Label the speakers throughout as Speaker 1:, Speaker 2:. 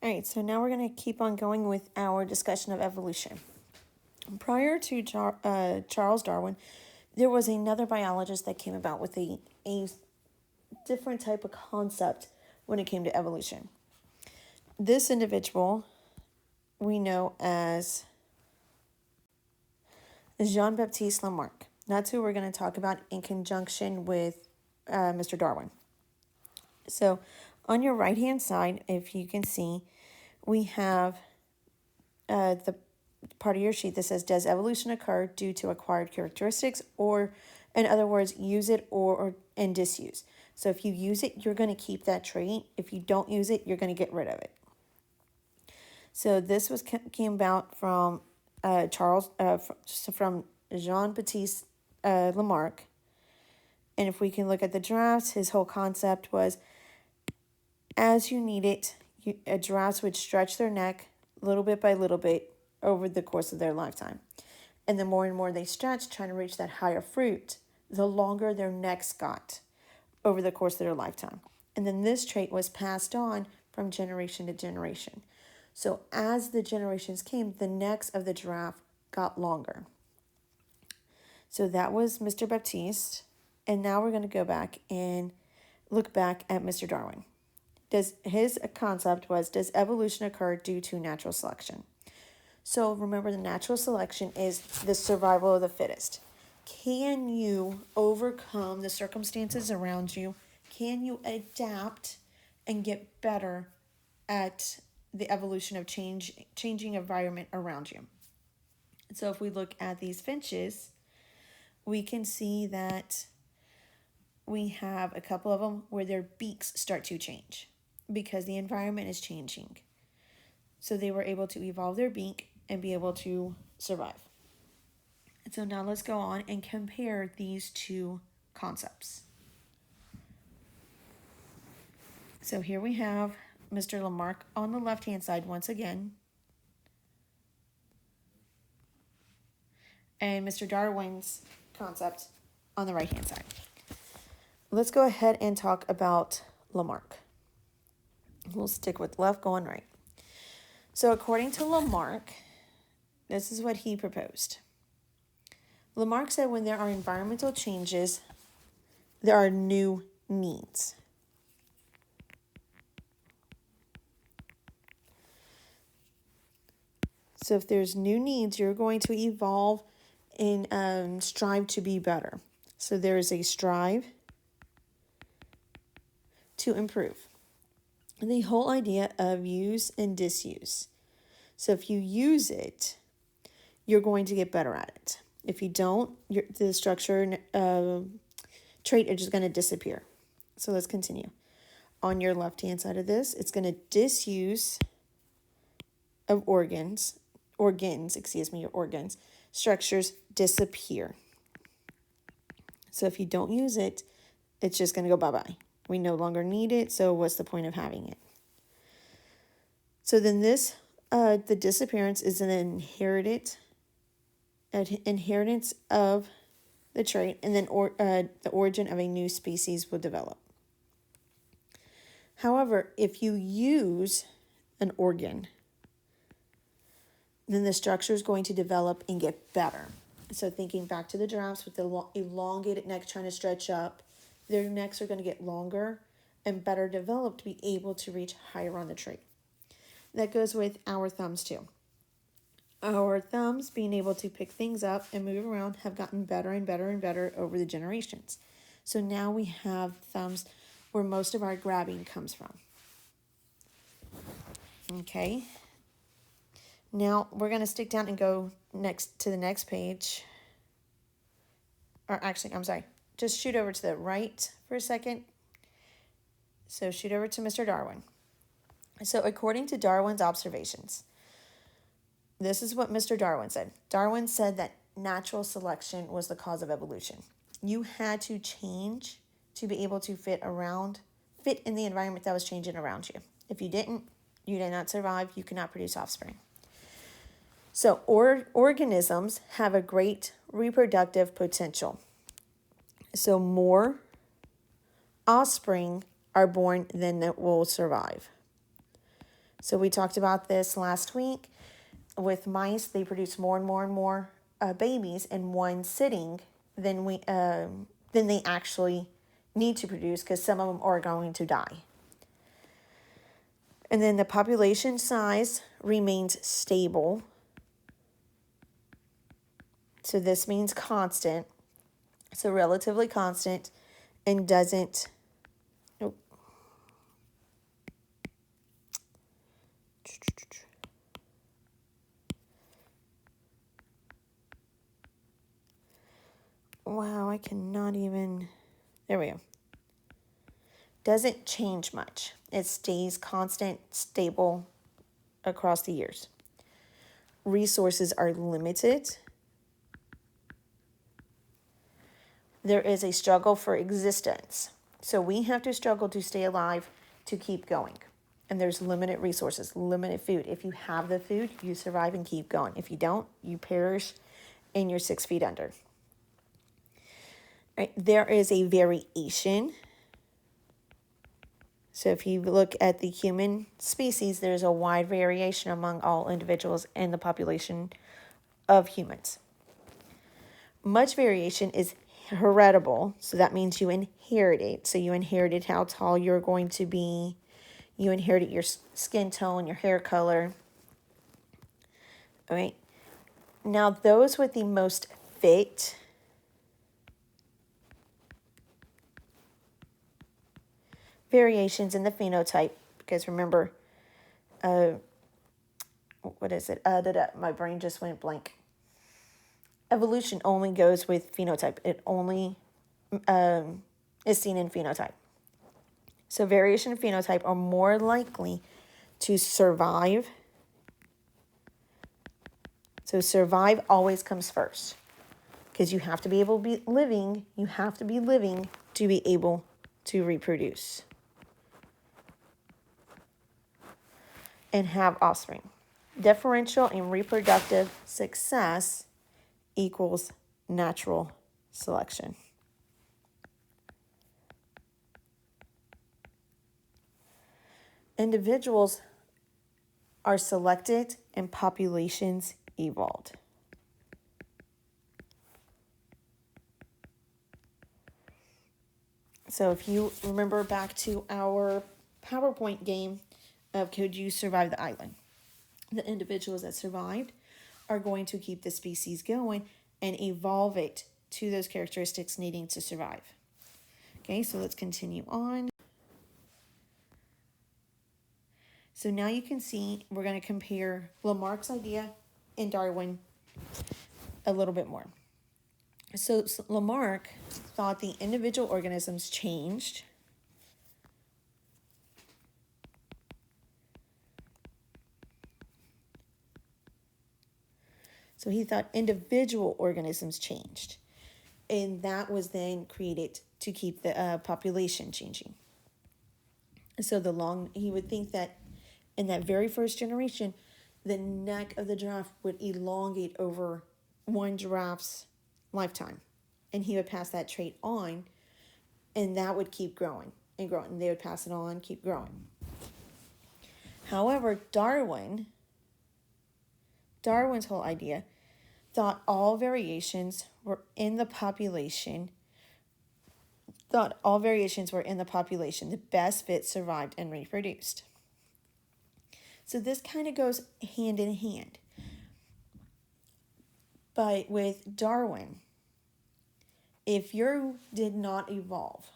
Speaker 1: All right, so now we're going to keep on going with our discussion of evolution. Prior to Charles Darwin, there was another biologist that came about with a different type of concept when it came to evolution. This individual we know as Jean-Baptiste Lamarck. That's who we're going to talk about in conjunction with Mr. Darwin. So on your right-hand side, if you can see, we have the part of your sheet that says, does evolution occur due to acquired characteristics, or in other words, use it and disuse? So if you use it, you're going to keep that trait. If you don't use it, you're going to get rid of it. So this came about from from Jean-Baptiste Lamarck. And if we can look at the giraffes, his whole concept was, as you need it, giraffes would stretch their neck little bit by little bit over the course of their lifetime. And the more and more they stretched, trying to reach that higher fruit, the longer their necks got over the course of their lifetime. And then this trait was passed on from generation to generation. So as the generations came, the necks of the giraffe got longer. So that was Mr. Baptiste. And now we're going to go back and look back at Mr. Darwin. His concept was, does evolution occur due to natural selection? So remember, the natural selection is the survival of the fittest. Can you overcome the circumstances around you? Can you adapt and get better at the evolution of changing environment around you? So if we look at these finches, we can see that we have a couple of them where their beaks start to change because the environment is changing. So they were able to evolve their beak and be able to survive. And so now let's go on and compare these two concepts. So here we have Mr. Lamarck on the left-hand side once again, and Mr. Darwin's concept on the right-hand side. Let's go ahead and talk about Lamarck. We'll stick with left going right. So according to Lamarck, this is what he proposed. Lamarck said when there are environmental changes, there are new needs. So if there's new needs, you're going to evolve and strive to be better. So there is a strive to improve. The whole idea of use and disuse. So if you use it, you're going to get better at it. If you don't, the structure trait is just going to disappear. So let's continue. On your left-hand side of this, it's going to disuse of organs, structures disappear. So if you don't use it, it's just going to go bye-bye. We no longer need it, so what's the point of having it? So then this, the disappearance is an inheritance of the trait, and then the origin of a new species will develop. However, if you use an organ, then the structure is going to develop and get better. So thinking back to the giraffes with the elongated neck trying to stretch up, their necks are going to get longer and better developed to be able to reach higher on the tree. That goes with our thumbs too. Our thumbs, being able to pick things up and move around, have gotten better and better and better over the generations. So now we have thumbs where most of our grabbing comes from. Okay. Now we're going to stick down and go next to the next page. Or actually, I'm sorry. Just shoot over to the right for a second. So shoot over to Mr. Darwin. So according to Darwin's observations, this is what Mr. Darwin said. Darwin said that natural selection was the cause of evolution. You had to change to be able to fit in the environment that was changing around you. If you didn't, you did not survive. You could not produce offspring. So organisms have a great reproductive potential. So more offspring are born than that will survive. So we talked about this last week. With mice, they produce more and more and more babies in one sitting than they actually need to produce, because some of them are going to die. And then the population size remains stable. So this means constant. So relatively constant, and doesn't. Nope. Wow, I cannot even. There we go. Doesn't change much. It stays constant, stable across the years. Resources are limited. There is a struggle for existence. So we have to struggle to stay alive to keep going. And there's limited resources, limited food. If you have the food, you survive and keep going. If you don't, you perish and you're 6 feet under. Right? There is a variation. So if you look at the human species, there's a wide variation among all individuals in the population of humans. Much variation is heritable, so that means you inherit it. So you inherited how tall you're going to be. You inherited your skin tone, your hair color. All right. Now, those with the most fit variations in the phenotype, because remember, what is it? My brain just went blank. Evolution only goes with phenotype. It only is seen in phenotype. So variation in phenotype are more likely to survive. So survive always comes first, because you have to be able to be living. You have to be living to be able to reproduce and have offspring. Differential and reproductive success equals natural selection. Individuals are selected and populations evolved. So if you remember back to our PowerPoint game of Could You Survive the Island? The individuals that survived are going to keep the species going and evolve it to those characteristics needing to survive. Okay, so let's continue on. So now you can see we're going to compare Lamarck's idea and Darwin a little bit more. So Lamarck thought the individual organisms changed. So he thought individual organisms changed. And that was then created to keep the population changing. So he would think that in that very first generation, the neck of the giraffe would elongate over one giraffe's lifetime. And he would pass that trait on, and that would keep growing and growing. And they would pass it on, keep growing. Variations were in the population. The best fit survived and reproduced. So this kind of goes hand in hand. But with Darwin, if you did not evolve,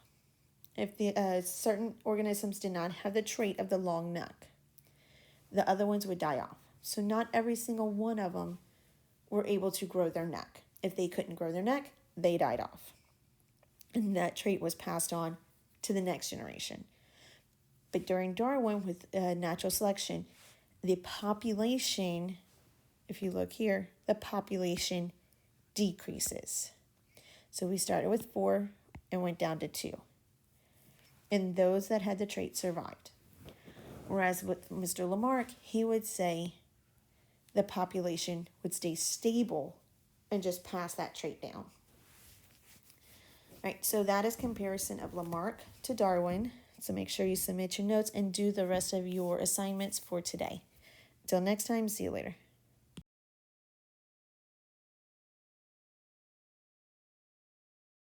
Speaker 1: if the certain organisms did not have the trait of the long neck, the other ones would die off. So not every single one of them were able to grow their neck. If they couldn't grow their neck, they died off. And that trait was passed on to the next generation. But during Darwin, with natural selection, the population, if you look here, the population decreases. So we started with 4 and went down to 2. And those that had the trait survived. Whereas with Mr. Lamarck, he would say the population would stay stable and just pass that trait down. All right, so that is comparison of Lamarck to Darwin. So make sure you submit your notes and do the rest of your assignments for today. Until next time, see you later.